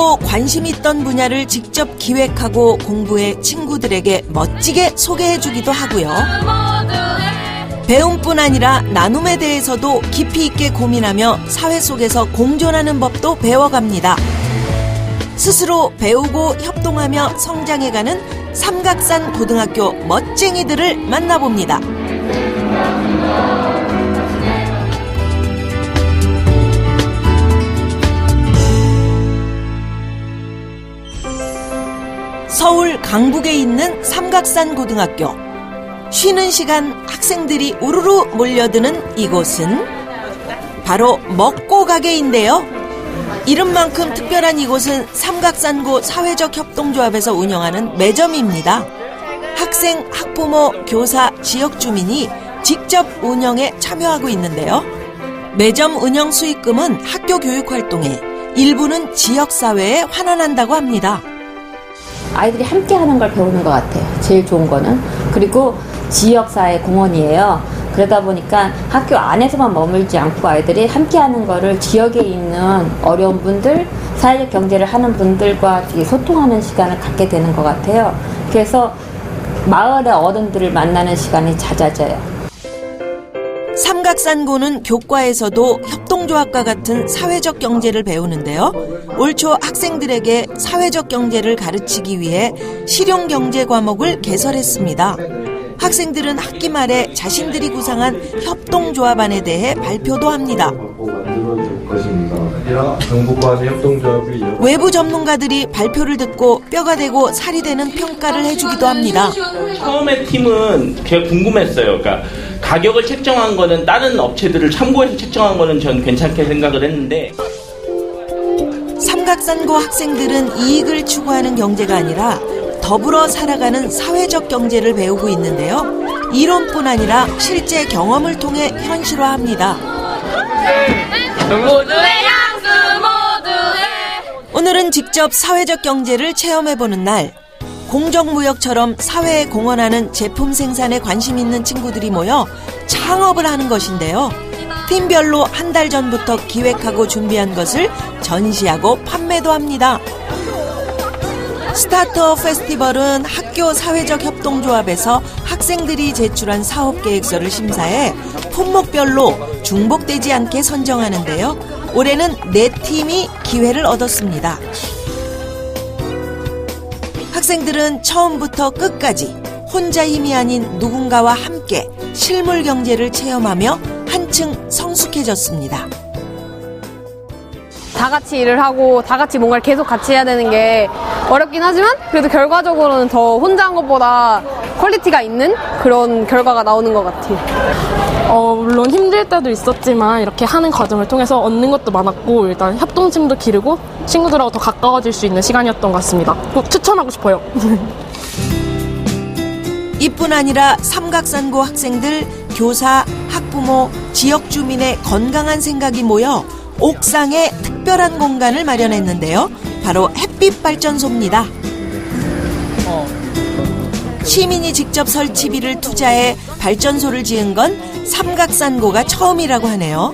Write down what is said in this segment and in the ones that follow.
그리고 관심 있던 분야를 직접 기획하고 공부해 친구들에게 멋지게 소개해주기도 하고요. 배움뿐 아니라 나눔에 대해서도 깊이 있게 고민하며 사회 속에서 공존하는 법도 배워갑니다. 스스로 배우고 협동하며 성장해가는 삼각산 고등학교 멋쟁이들을 만나봅니다. 서울 강북에 있는 삼각산 고등학교. 쉬는 시간 학생들이 우르르 몰려드는 이곳은 바로 먹고 가게인데요. 이름만큼 특별한 이곳은 삼각산고 사회적 협동조합에서 운영하는 매점입니다. 학생, 학부모, 교사, 지역 주민이 직접 운영에 참여하고 있는데요. 매점 운영 수익금은 학교 교육 활동에, 일부는 지역사회에 환원한다고 합니다. 아이들이 함께 하는 걸 배우는 것 같아요. 제일 좋은 거는. 그리고 지역사회 공헌이에요. 그러다 보니까 학교 안에서만 머물지 않고 아이들이 함께 하는 거를 지역에 있는 어려운 분들, 사회적 경제를 하는 분들과 소통하는 시간을 갖게 되는 것 같아요. 그래서 마을의 어른들을 만나는 시간이 잦아져요. 삼각산고는 교과에서도 협동조합과 같은 사회적 경제를 배우는데요. 올 초 학생들에게 사회적 경제를 가르치기 위해 실용경제 과목을 개설했습니다. 학생들은 학기 말에 자신들이 구상한 협동조합안에 대해 발표도 합니다. 외부 전문가들이 발표를 듣고 뼈가 되고 살이 되는 평가를 해주기도 합니다. 처음에 팀은 되게 궁금했어요. 그러니까 가격을 책정한 거는 다른 업체들을 참고해서 책정한 거는 전 괜찮게 생각을 했는데, 삼각산고 학생들은 이익을 추구하는 경제가 아니라 더불어 살아가는 사회적 경제를 배우고 있는데요. 이론뿐 아니라 실제 경험을 통해 현실화합니다. 오늘은 직접 사회적 경제를 체험해보는 날. 공정무역처럼 사회에 공헌하는 제품 생산에 관심 있는 친구들이 모여 창업을 하는 것인데요. 팀별로 한 달 전부터 기획하고 준비한 것을 전시하고 판매도 합니다. 스타트업 페스티벌은 학교 사회적 협동조합에서 학생들이 제출한 사업계획서를 심사해 품목별로 중복되지 않게 선정하는데요. 올해는 4팀이 기회를 얻었습니다. 학생들은 처음부터 끝까지 혼자 힘이 아닌 누군가와 함께 실물 경제를 체험하며 한층 성숙해졌습니다. 다 같이 일을 하고 다 같이 뭔가를 계속 같이 해야 되는 게 어렵긴 하지만 그래도 결과적으로는 더 혼자 한 것보다 퀄리티가 있는 그런 결과가 나오는 것 같아요. 물론 힘들 때도 있었지만 이렇게 하는 과정을 통해서 얻는 것도 많았고 일단 협동심도 기르고 친구들하고 더 가까워질 수 있는 시간이었던 것 같습니다. 꼭 추천하고 싶어요. 이뿐 아니라 삼각산고 학생들, 교사, 학부모, 지역 주민의 건강한 생각이 모여 옥상에 특별한 공간을 마련했는데요. 바로 햇빛 발전소입니다. 시민이 직접 설치비를 투자해 발전소를 지은 건 삼각산고가 처음이라고 하네요.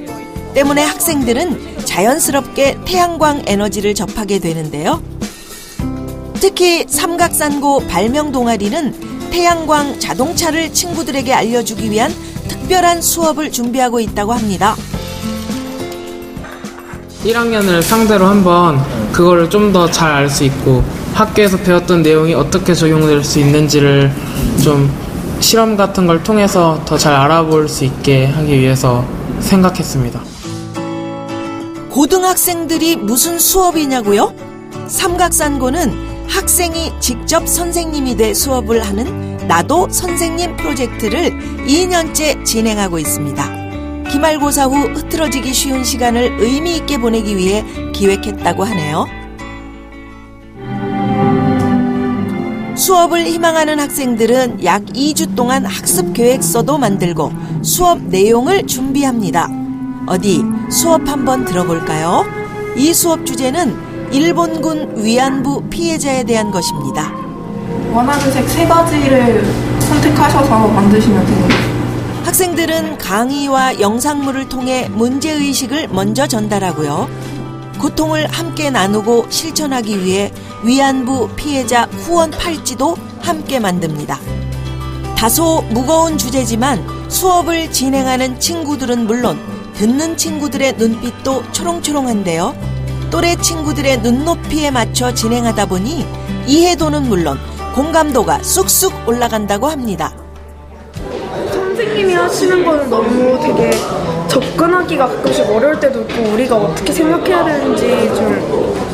때문에 학생들은 자연스럽게 태양광 에너지를 접하게 되는데요. 특히 삼각산고 발명 동아리는 태양광 자동차를 친구들에게 알려주기 위한 특별한 수업을 준비하고 있다고 합니다. 1학년을 상대로 한번 그거를 좀 더 잘 알 수 있고 학교에서 배웠던 내용이 어떻게 적용될 수 있는지를 좀 실험 같은 걸 통해서 더 잘 알아볼 수 있게 하기 위해서 생각했습니다. 고등학생들이 무슨 수업이냐고요? 삼각산고는 학생이 직접 선생님이 돼 수업을 하는 나도 선생님 프로젝트를 2년째 진행하고 있습니다. 기말고사 후 흐트러지기 쉬운 시간을 의미 있게 보내기 위해 기획했다고 하네요. 수업을 희망하는 학생들은 약 2주 동안 학습 계획서도 만들고 수업 내용을 준비합니다. 어디 수업 한번 들어볼까요? 이 수업 주제는 일본군 위안부 피해자에 대한 것입니다. 원하는 색 3가지를 선택하셔서 만드시면 됩니다. 학생들은 강의와 영상물을 통해 문제의식을 먼저 전달하고요. 고통을 함께 나누고 실천하기 위해 위안부 피해자 후원 팔찌도 함께 만듭니다. 다소 무거운 주제지만 수업을 진행하는 친구들은 물론 듣는 친구들의 눈빛도 초롱초롱한데요. 또래 친구들의 눈높이에 맞춰 진행하다 보니 이해도는 물론 공감도가 쑥쑥 올라간다고 합니다. 선생님이 하시는 거는 너무 되게 접근하기가 가끔씩 어려울 때도 있고 우리가 어떻게 생각해야 되는지 좀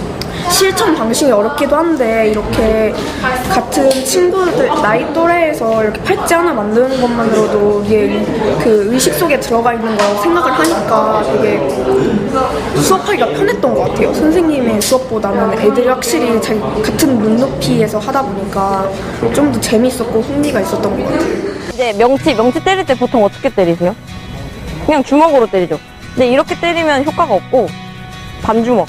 실천 방식이 어렵기도 한데 이렇게 같은 친구들 나이 또래에서 이렇게 팔찌 하나 만드는 것만으로도 이게 그 의식 속에 들어가 있는 거라고 생각을 하니까 되게 수업하기가 편했던 것 같아요. 선생님의 수업보다는 애들이 확실히 자기 같은 눈높이에서 하다 보니까 좀 더 재밌었고 흥미가 있었던 것 같아요. 이제 명치 때릴 때 보통 어떻게 때리세요? 그냥 주먹으로 때리죠. 근데 이렇게 때리면 효과가 없고 반주먹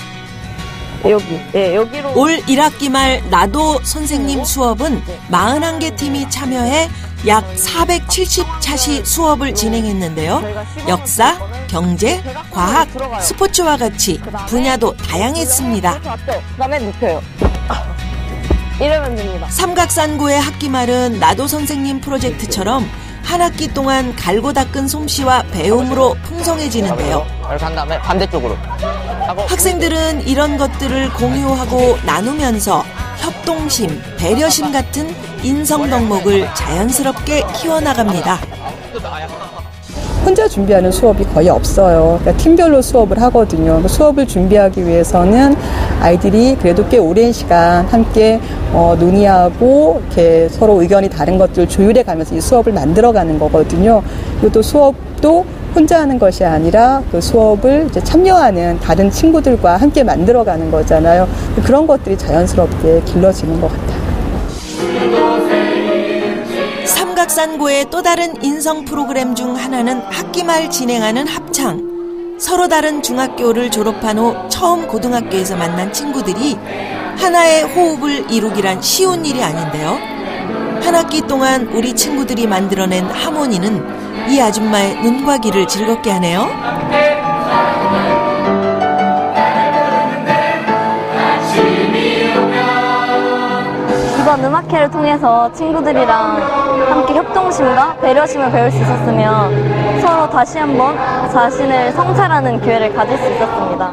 여기로. 올 1학기 말 나도 선생님 수업은 41개 팀이 참여해 약 470차시 수업을 진행했는데요. 역사, 경제, 과학, 스포츠와 같이 분야도 다양했습니다. 그다음에 눕혀요. 이러면 됩니다. 삼각산고의 학기 말은 나도 선생님 프로젝트처럼 한 학기 동안 갈고 닦은 솜씨와 배움으로 풍성해지는데요. 이렇게 한 다음에 반대쪽으로. 학생들은 이런 것들을 공유하고 나누면서 협동심, 배려심 같은 인성 덕목을 자연스럽게 키워나갑니다. 혼자 준비하는 수업이 거의 없어요. 그러니까 팀별로 수업을 하거든요. 수업을 준비하기 위해서는 아이들이 그래도 꽤 오랜 시간 함께 논의하고 이렇게 서로 의견이 다른 것들을 조율해 가면서 이 수업을 만들어가는 거거든요. 그리고 또 수업도 혼자 하는 것이 아니라 그 수업을 이제 참여하는 다른 친구들과 함께 만들어가는 거잖아요. 그런 것들이 자연스럽게 길러지는 것 같아요. 삼각산고의 또 다른 인성 프로그램 중 하나는 학기 말 진행하는 합창. 서로 다른 중학교를 졸업한 후 처음 고등학교에서 만난 친구들이 하나의 호흡을 이루기란 쉬운 일이 아닌데요. 한 학기 동안 우리 친구들이 만들어낸 하모니는 이 아줌마의 눈과 귀를 즐겁게 하네요. 이번 음악회를 통해서 친구들이랑 함께 협동심과 배려심을 배울 수 있었으며 서로 다시 한번 자신을 성찰하는 기회를 가질 수 있었습니다.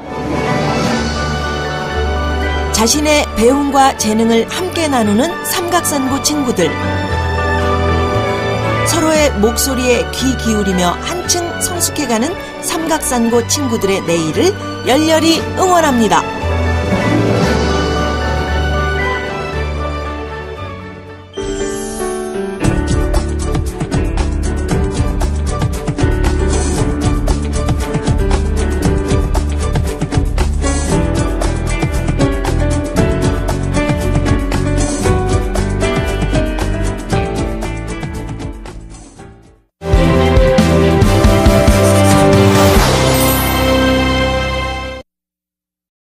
자신의 배움과 재능을 함께 나누는 삼각산고 친구들. 서로의 목소리에 귀 기울이며 한층 성숙해가는 삼각산고 친구들의 내일을 열렬히 응원합니다.